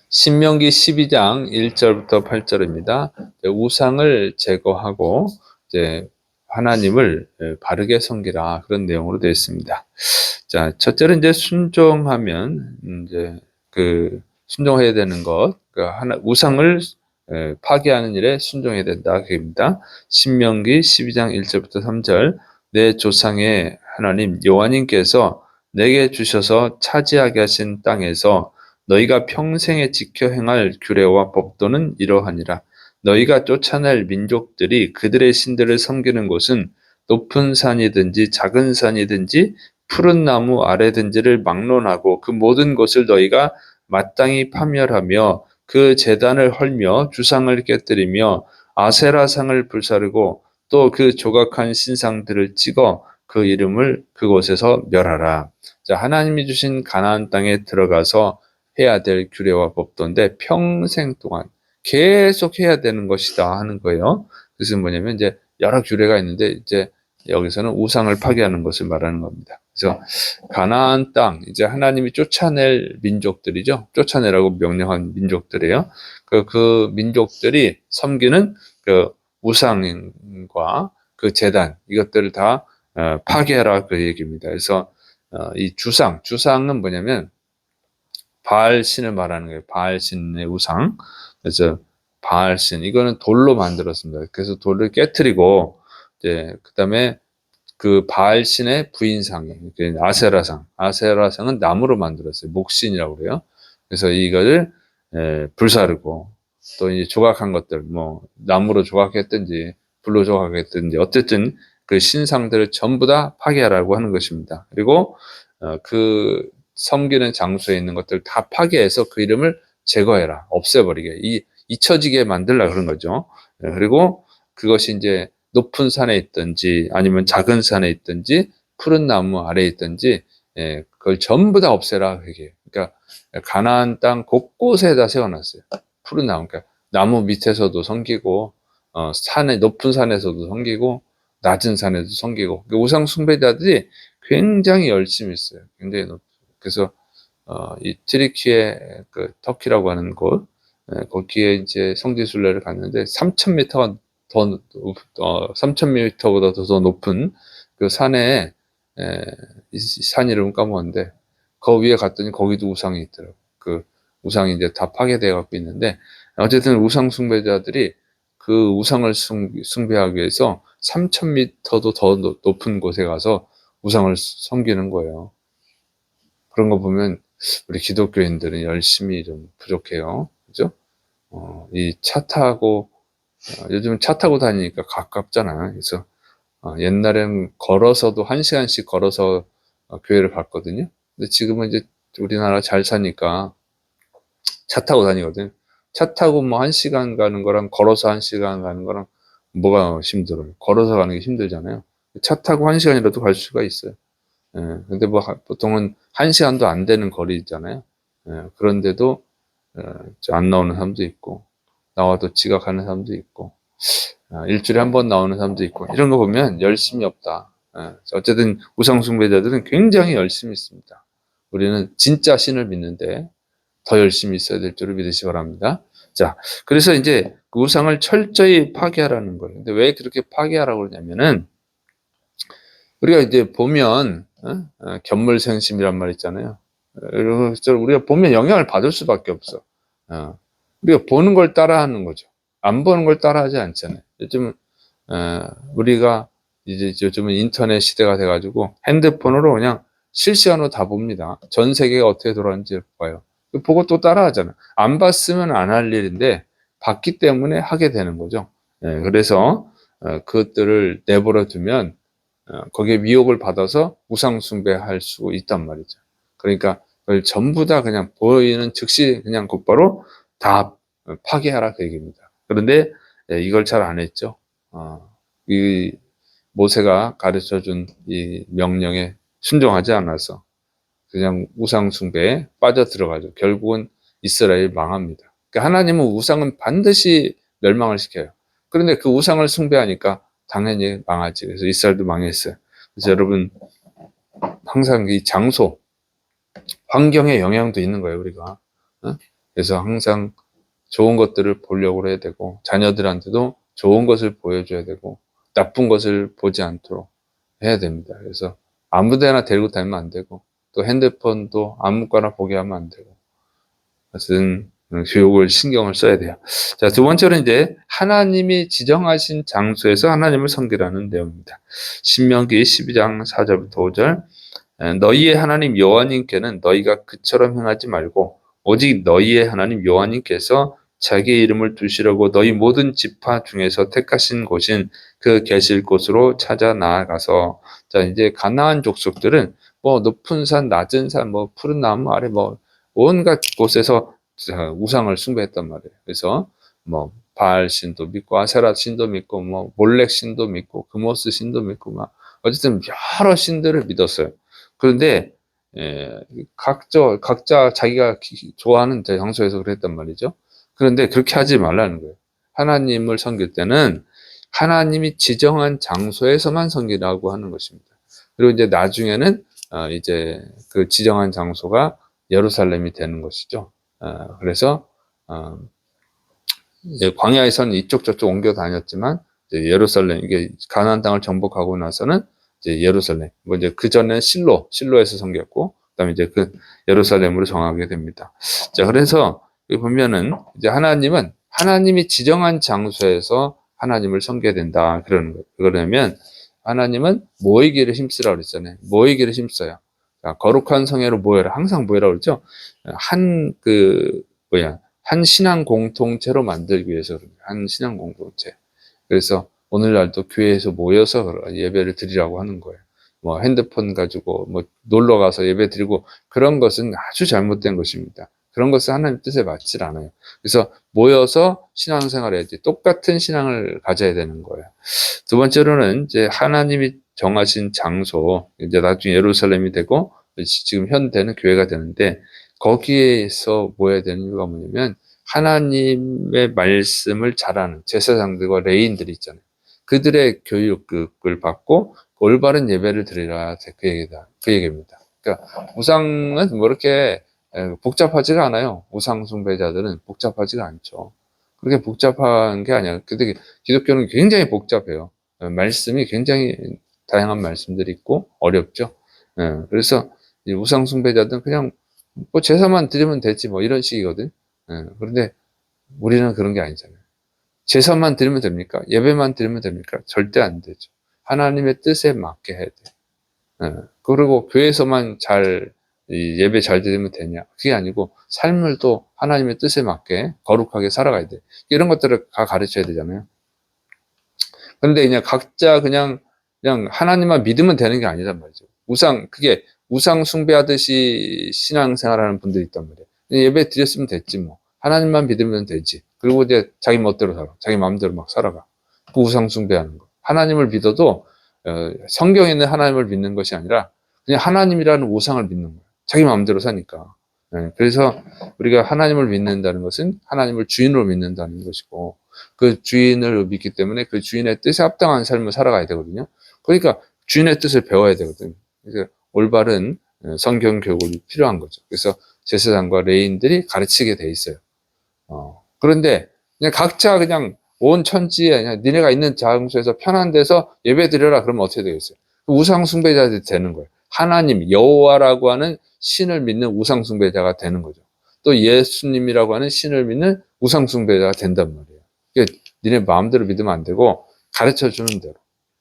신명기 12장 1절부터 8절입니다. 우상을 제거하고 이제 하나님을 바르게 섬기라, 그런 내용으로 되어 있습니다. 자, 첫째는 이제 순종하면 이제 순종해야 되는 것, 우상을 파괴하는 일에 순종해야 된다, 그입니다. 신명기 12장 1절부터 3절. 내 조상의 하나님 여호와님께서 내게 주셔서 차지하게 하신 땅에서 너희가 평생에 지켜 행할 규례와 법도는 이러하니라. 너희가 쫓아낼 민족들이 그들의 신들을 섬기는 곳은 높은 산이든지 작은 산이든지 푸른 나무 아래든지를 막론하고 그 모든 것을 너희가 마땅히 파멸하며 그 제단을 헐며 주상을 깨뜨리며 아세라상을 불사르고 또 그 조각한 신상들을 찍어 그 이름을 그곳에서 멸하라. 자, 하나님이 주신 가나안 땅에 들어가서 해야 될 규례와 법도인데 평생 동안 계속 해야 되는 것이다 하는 거예요. 그래서 뭐냐면 이제 여러 규례가 있는데 이제 여기서는 우상을 파괴하는 것을 말하는 겁니다. 그래서 가나안 땅, 이제 하나님이 쫓아낼 민족들이죠. 쫓아내라고 명령한 민족들이에요. 그 민족들이 섬기는 그 우상과 그 제단, 이것들을 다 파괴하라, 그 얘기입니다. 그래서 이 주상은 뭐냐면 바알 신을 말하는 거예요. 바알 신의 우상. 그래서 바알 신, 이거는 돌로 만들었습니다. 그래서 돌을 깨뜨리고 이제 그다음에 그 바알 신의 부인상이에요. 아세라상은 나무로 만들었어요. 목신이라고 그래요. 그래서 이거를 불사르고 또 이제 조각한 것들, 뭐 나무로 조각했든지 불로 조각했든지 어쨌든 그 신상들을 전부 다 파괴하라고 하는 것입니다. 그리고 그 섬기는 장소에 있는 것들 다 파괴해서 그 이름을 제거해라, 없애버리게, 잊혀지게 만들라, 그런 거죠. 그리고 그것이 이제 높은 산에 있든지 아니면 작은 산에 있든지 푸른 나무 아래에 있든지 그걸 전부 다 없애라, 그게. 그러니까 가나안 땅 곳곳에다 세워놨어요. 푸른 나무, 그러니까 나무 밑에서도 섬기고 높은 산에서도 섬기고 낮은 산에도 섬기고. 우상 숭배자들이 굉장히 열심히 있어요. 굉장히 그래서 이 트리키의 그 터키라고 하는 곳, 거기에 이제 성지순례를 갔는데 3,000m가 3,000m보다 더 높은 그 산에, 이 산 이름은 까먹었는데, 그 위에 갔더니 거기도 우상이 있더라고요. 그 우상이 이제 다 파괴되어 갖고 있는데, 어쨌든 우상 숭배자들이 그 우상을 숭배하기 위해서 3,000m도 더 높은 곳에 가서 우상을 섬기는 거예요. 그런 거 보면 우리 기독교인들은 열심히 좀 부족해요. 그죠? 이 차 타고, 요즘 차 타고 다니니까 가깝잖아요. 그래서 옛날엔 걸어서도 1시간씩 걸어서 교회를 갔거든요. 근데 지금은 이제 우리나라 잘 사니까 차 타고 다니거든요. 차 타고 뭐 1시간 가는 거랑 걸어서 1시간 가는 거랑 뭐가 힘들어요? 걸어서 가는 게 힘들잖아요. 차 타고 1시간이라도 갈 수가 있어요. 근데 뭐 보통은 1시간도 안 되는 거리 있잖아요. 그런데도 안 나오는 사람도 있고, 나와도 지각하는 사람도 있고, 일주일에 한 번 나오는 사람도 있고, 이런 거 보면 열심히 없다. 어쨌든 우상 숭배자들은 굉장히 열심히 있습니다. 우리는 진짜 신을 믿는데 더 열심히 있어야 될 줄을 믿으시 기 바랍니다. 자, 그래서 이제 그 우상을 철저히 파괴하라는 거예요. 근데 왜 그렇게 파괴하라고 그러냐면은, 우리가 이제 보면 견물생심이란 말 있잖아요. 우리가 보면 영향을 받을 수밖에 없어. 우리가 보는 걸 따라하는 거죠. 안 보는 걸 따라하지 않잖아요. 요즘 우리가 이제 요즘은 인터넷 시대가 돼가지고 핸드폰으로 그냥 실시간으로 다 봅니다. 전 세계가 어떻게 돌아가는지 봐요. 보고 또 따라하잖아요. 안 봤으면 안 할 일인데 봤기 때문에 하게 되는 거죠. 그래서 그것들을 내버려 두면 거기에 미혹을 받아서 우상 숭배할 수 있단 말이죠. 그러니까 그걸 전부 다 그냥 보이는 즉시 그냥 곧바로 다 파괴하라, 그 얘기입니다. 그런데 이걸 잘 안 했죠. 이 모세가 가르쳐준 이 명령에 순종하지 않아서 그냥 우상 숭배에 빠져 들어가죠. 결국은 이스라엘 망합니다. 그러니까 하나님은 우상은 반드시 멸망을 시켜요. 그런데 그 우상을 숭배하니까 당연히 망하지. 그래서 이스라엘도 망했어요. 그래서 여러분, 항상 이 장소, 환경의 영향도 있는 거예요, 우리가. 그래서 항상 좋은 것들을 보려고 해야 되고, 자녀들한테도 좋은 것을 보여줘야 되고, 나쁜 것을 보지 않도록 해야 됩니다. 그래서 아무 데나 데리고 다니면 안 되고, 또 핸드폰도 아무거나 보게 하면 안 되고, 그것은 교육을 신경을 써야 돼요. 자, 두 번째는 이제 하나님이 지정하신 장소에서 하나님을 섬기라는 내용입니다. 신명기 12장 4절부터 5절. 너희의 하나님 여호와님께는 너희가 그처럼 행하지 말고 오직 너희의 하나님 여호와님께서 자기의 이름을 두시려고 너희 모든 지파 중에서 택하신 곳인 그 계실 곳으로 찾아 나아가서, 자, 이제 가나안 족속들은 뭐 높은 산, 낮은 산, 뭐 푸른 나무 아래 뭐 온갖 곳에서 우상을 숭배했단 말이에요. 그래서 뭐 바알 신도 믿고 아세라 신도 믿고 뭐 몰렉 신도 믿고 그모스 신도 믿고 막 어쨌든 여러 신들을 믿었어요. 그런데 각자 자기가 좋아하는 장소에서 그랬단 말이죠. 그런데 그렇게 하지 말라는 거예요. 하나님을 섬길 때는 하나님이 지정한 장소에서만 섬기라고 하는 것입니다. 그리고 이제 나중에는 이제 그 지정한 장소가 예루살렘이 되는 것이죠. 그래서 광야에서는 이쪽 저쪽 옮겨 다녔지만 이제 예루살렘, 이게 가나안 땅을 정복하고 나서는 이제 예루살렘, 뭐 이제 그 전에 실로에서 섬겼고, 그다음에 이제 그 예루살렘으로 정하게 됩니다. 자, 그래서 여기 보면은 이제 하나님은 하나님이 지정한 장소에서 하나님을 섬겨야 된다 그러는 거예요. 그러려면 하나님은 모이기를 힘쓰라고 그랬잖아요. 모이기를 힘써요. 자, 거룩한 성회로 모여라. 항상 모여라 그러죠. 한 신앙 공동체로 만들기 위해서 한 신앙 공동체. 그래서 오늘날도 교회에서 모여서 예배를 드리라고 하는 거예요. 뭐 핸드폰 가지고 뭐 놀러 가서 예배 드리고 그런 것은 아주 잘못된 것입니다. 그런 것은 하나님 뜻에 맞질 않아요. 그래서 모여서 신앙생활을 해야지, 똑같은 신앙을 가져야 되는 거예요. 두 번째로는 이제 하나님이 정하신 장소, 이제 나중에 예루살렘이 되고 지금 현대는 교회가 되는데, 거기에서 모여야 되는 이유가 뭐냐면 하나님의 말씀을 잘하는 제사장들과 레인들이 있잖아요. 그들의 교육을 받고 올바른 예배를 드리라, 그 얘기입니다. 그러니까 우상은 뭐 이렇게 복잡하지가 않아요. 우상 숭배자들은 복잡하지가 않죠. 그렇게 복잡한 게 아니야. 근데 기독교는 굉장히 복잡해요. 말씀이 굉장히 다양한 말씀들이 있고 어렵죠. 그래서 우상 숭배자들은 그냥 뭐 제사만 드리면 되지 뭐 이런 식이거든. 그런데 우리는 그런 게 아니잖아요. 제사만 드리면 됩니까? 예배만 드리면 됩니까? 절대 안 되죠. 하나님의 뜻에 맞게 해야 돼요. 그리고 교회에서만 예배 잘 드리면 되냐? 그게 아니고 삶을 또 하나님의 뜻에 맞게 거룩하게 살아가야 돼. 이런 것들을 다 가르쳐야 되잖아요. 그런데 그냥 각자 그냥 하나님만 믿으면 되는 게 아니란 말이죠. 그게 우상 숭배하듯이 신앙생활하는 분들이 있단 말이에요. 예배 드렸으면 됐지 뭐. 하나님만 믿으면 되지. 그리고 이제 자기 멋대로 살아. 자기 마음대로 막 살아가. 그 우상 숭배하는 거. 하나님을 믿어도 성경에 있는 하나님을 믿는 것이 아니라 그냥 하나님이라는 우상을 믿는 거예요. 자기 마음대로 사니까. 그래서 우리가 하나님을 믿는다는 것은 하나님을 주인으로 믿는다는 것이고, 그 주인을 믿기 때문에 그 주인의 뜻에 합당한 삶을 살아가야 되거든요. 그러니까 주인의 뜻을 배워야 되거든요. 그래서 올바른 성경 교육이 필요한 거죠. 그래서 제사장과 레인들이 가르치게 돼 있어요. 그런데 그냥 각자 그냥 온 천지에 그냥 니네가 있는 장소에서 편한 데서 예배 드려라 그러면 어떻게 되겠어요? 우상 숭배자들이 되는 거예요. 하나님 여호와라고 하는 신을 믿는 우상 숭배자가 되는 거죠. 또 예수님이라고 하는 신을 믿는 우상 숭배자가 된단 말이에요. 그러니까 니네 마음대로 믿으면 안 되고 가르쳐 주는 대로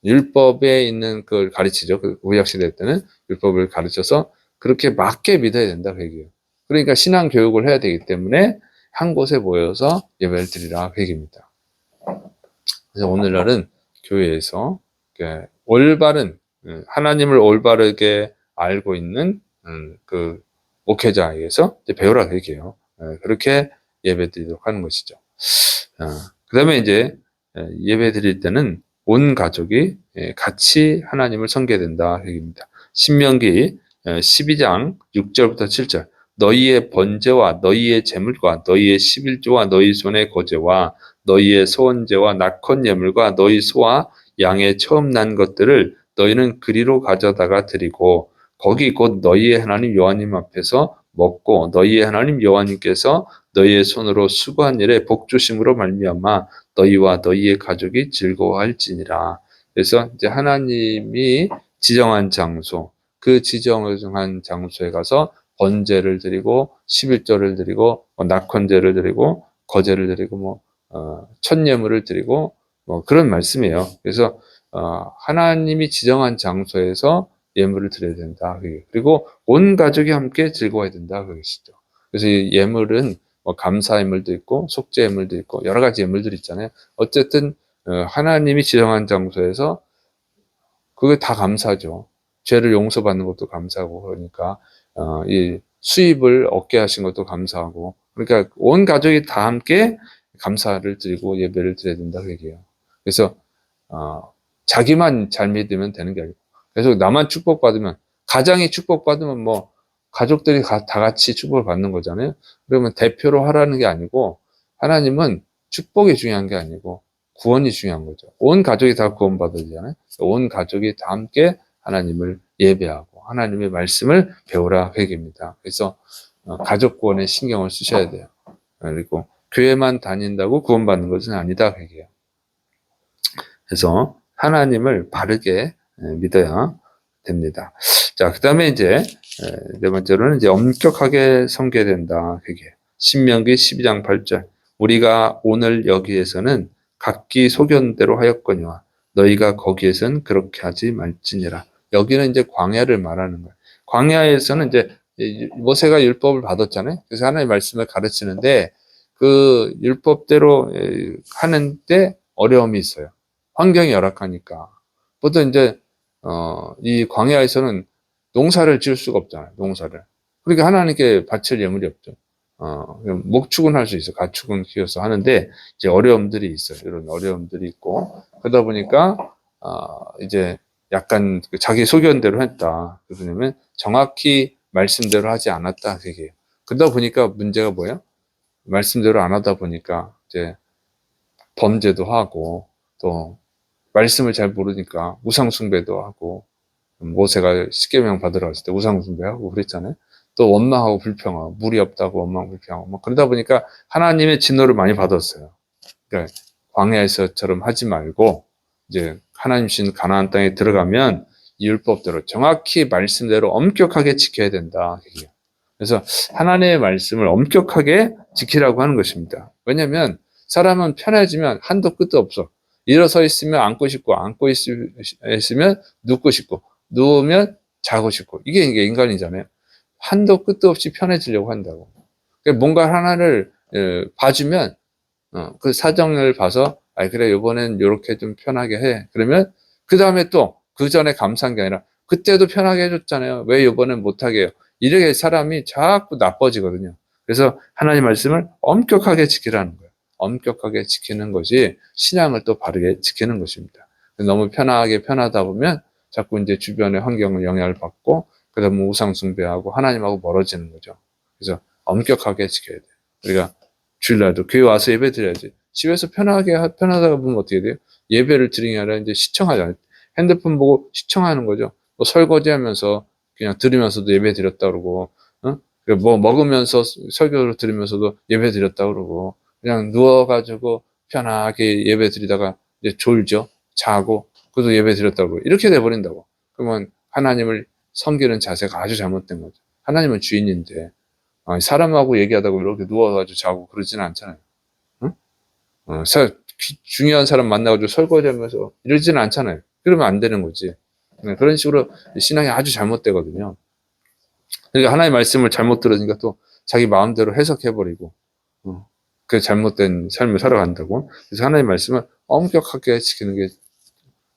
율법에 있는 걸 가르치죠. 그 구약 시대 때는 율법을 가르쳐서 그렇게 맞게 믿어야 된다 그 얘기예요. 그러니까 신앙 교육을 해야 되기 때문에 한 곳에 모여서 예배를 드리라 그 얘기입니다. 그래서 오늘날은 교회에서 올바른 하나님을 올바르게 알고 있는 그 목회자에게서 배우라 그 얘기예요. 그렇게 예배 드리도록 하는 것이죠. 그 다음에 이제 예배 드릴 때는 온 가족이 같이 하나님을 섬겨야 된다 그 얘기입니다. 신명기 12장 6절부터 7절. 너희의 번제와 너희의 제물과 너희의 11조와 너희 손의 거제와 너희의 소원제와 낙헌 예물과 너희 소와 양의 처음 난 것들을 너희는 그리로 가져다가 드리고 거기 곧 너희의 하나님 여호와님 앞에서 먹고 너희의 하나님 여호와님께서 너희의 손으로 수고한 일에 복 주심으로 말미암아 너희와 너희의 가족이 즐거워할지니라. 그래서 이제 하나님이 지정한 장소, 그 지정한 장소에 가서 번제를 드리고 11조를 드리고 낙헌제를 드리고 거제를 드리고 천예물을 드리고 그런 말씀이에요. 그래서 하나님이 지정한 장소에서 예물을 드려야 된다. 그리고 온 가족이 함께 즐거워야 된다. 그것이죠. 그래서 이 예물은 감사 예물도 있고 속죄 예물도 있고 여러 가지 예물들이 있잖아요. 어쨌든 하나님이 지정한 장소에서 그게 다 감사죠. 죄를 용서받는 것도 감사하고 그러니까 이 수입을 얻게 하신 것도 감사하고 그러니까 온 가족이 다 함께 감사를 드리고 예배를 드려야 된다 그 얘기예요. 그래서 자기만 잘 믿으면 되는 게 아니고 그래서 나만 축복받으면 가장이 축복받으면 가족들이 다 같이 축복을 받는 거잖아요. 그러면 대표로 하라는 게 아니고 하나님은 축복이 중요한 게 아니고 구원이 중요한 거죠. 온 가족이 다 구원받아야 되잖아요. 온 가족이 다 함께 하나님을 예배하고 하나님의 말씀을 배우라 그 얘기입니다. 그래서 가족 구원에 신경을 쓰셔야 돼요. 그리고 교회만 다닌다고 구원받는 것은 아니다 그 얘기예요. 그래서 하나님을 바르게 믿어야 됩니다. 자, 그 다음에 이제 네 번째로는 이제 엄격하게 섬겨야 된다. 그게 신명기 12장 8절. 우리가 오늘 여기에서는 각기 소견대로 하였거니와 너희가 거기에선 그렇게 하지 말지니라. 여기는 이제 광야를 말하는 거예요. 광야에서는 이제 모세가 율법을 받았잖아요. 그래서 하나님의 말씀을 가르치는데 그 율법대로 하는데 어려움이 있어요. 환경이 열악하니까. 보통 이제 이 광야에서는 농사를 지을 수가 없잖아요. 농사를. 그러니까 하나님께 바칠 예물이 없죠. 목축은 할 수 있어. 가축은 키워서 하는데 이제 어려움들이 있어요. 이런 어려움들이 있고 그러다 보니까 이제 약간 자기 소견대로 했다. 그러냐면 정확히 말씀대로 하지 않았다. 그게. 그러다 보니까 문제가 뭐예요? 말씀대로 안 하다 보니까 이제 범죄도 하고 또 말씀을 잘 모르니까 우상숭배도 하고 모세가 십계명 받으러 갔을 때 우상숭배하고 그랬잖아요. 또 원망하고 불평하고 물이 없다고 원망 불평하고 그러다 보니까 하나님의 진노를 많이 받았어요. 그러니까 광야에서처럼 하지 말고 이제 하나님 주신 가나안 땅에 들어가면 이 율법대로 정확히 말씀대로 엄격하게 지켜야 된다. 그래서 하나님의 말씀을 엄격하게 지키라고 하는 것입니다. 왜냐하면 사람은 편해지면 한도 끝도 없어. 일어서 있으면 앉고 싶고, 앉고 있으면 눕고 싶고, 누우면 자고 싶고. 이게 인간이잖아요. 한도 끝도 없이 편해지려고 한다고. 그러니까 뭔가 하나를 봐주면 그 사정을 봐서 그래 이번엔 이렇게 좀 편하게 해. 그러면 그 다음에 또 그 전에 감사한 게 아니라 그때도 편하게 해줬잖아요. 왜 이번엔 못하게 해요? 이렇게 사람이 자꾸 나빠지거든요. 그래서 하나님 말씀을 엄격하게 지키라는 거예요. 엄격하게 지키는 것이 신앙을 또 바르게 지키는 것입니다. 너무 편하다 보면 자꾸 이제 주변의 환경을 영향을 받고 그다음에 우상 숭배하고 하나님하고 멀어지는 거죠. 그래서 엄격하게 지켜야 돼요. 우리가 주일날도 교회 와서 예배 드려야지. 집에서 편하다가 보면 어떻게 돼요? 예배를 드리는 게 아니라 이제 시청하잖아요. 핸드폰 보고 시청하는 거죠. 뭐 설거지하면서 그냥 들으면서도 예배 드렸다 그러고, 뭐 먹으면서 설교를 들으면서도 예배 드렸다 그러고, 그냥 누워가지고 편하게 예배 드리다가 이제 졸죠. 자고, 그래도 예배 드렸다 그러고, 이렇게 돼버린다고. 그러면 하나님을 섬기는 자세가 아주 잘못된 거죠. 하나님은 주인인데, 사람하고 얘기하다가 이렇게 누워가지고 자고 그러지는 않잖아요. 응? 중요한 사람 만나가지고 설거지하면서 이러지는 않잖아요. 그러면 안 되는 거지. 그런 식으로 신앙이 아주 잘못되거든요. 그러니까 하나님의 말씀을 잘못 들으니까 또 자기 마음대로 해석해버리고 그 잘못된 삶을 살아간다고. 그래서 하나님의 말씀을 엄격하게 지키는 게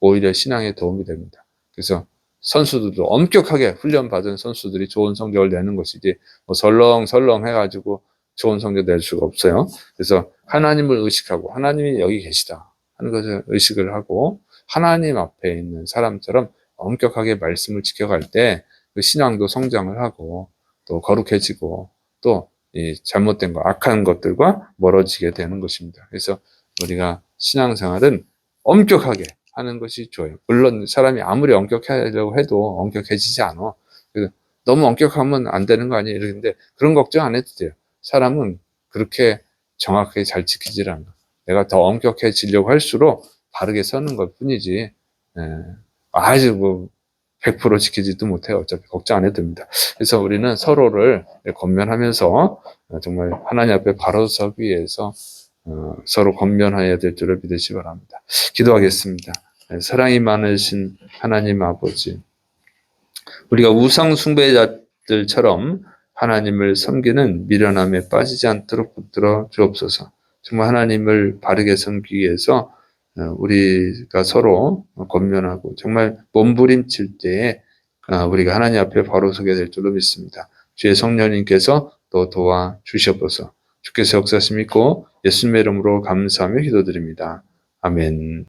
오히려 신앙에 도움이 됩니다. 그래서 선수들도 엄격하게 훈련받은 선수들이 좋은 성적을 내는 것이지 설렁설렁 해가지고 좋은 성적 낼 수가 없어요. 그래서 하나님을 의식하고 하나님이 여기 계시다 하는 것을 의식을 하고 하나님 앞에 있는 사람처럼 엄격하게 말씀을 지켜갈 때 그 신앙도 성장을 하고 또 거룩해지고 또 이 잘못된 거 악한 것들과 멀어지게 되는 것입니다. 그래서 우리가 신앙생활은 엄격하게 하는 것이 좋아요. 물론 사람이 아무리 엄격하려고 해도 엄격해지지 않아. 너무 엄격하면 안 되는 거 아니에요? 이러는데 그런 걱정 안 해도 돼요. 사람은 그렇게 정확하게 잘 지키질 않아. 내가 더 엄격해지려고 할수록 바르게 서는 것 뿐이지, 예, 아주 뭐, 100% 지키지도 못해요. 어차피 걱정 안 해도 됩니다. 그래서 우리는 서로를 권면하면서 정말 하나님 앞에 바로 서기 위해서 서로 권면해야 될 줄을 믿으시 바랍니다. 기도하겠습니다. 사랑이 많으신 하나님 아버지, 우리가 우상 숭배자들처럼 하나님을 섬기는 미련함에 빠지지 않도록 붙들어 주옵소서. 정말 하나님을 바르게 섬기기 위해서 우리가 서로 권면하고 정말 몸부림칠 때에 우리가 하나님 앞에 바로 서게 될 줄로 믿습니다. 주의 성령님께서 또 도와 주시옵소서. 주께서 역사하심 있고 예수님의 이름으로 감사하며 기도드립니다. 아멘.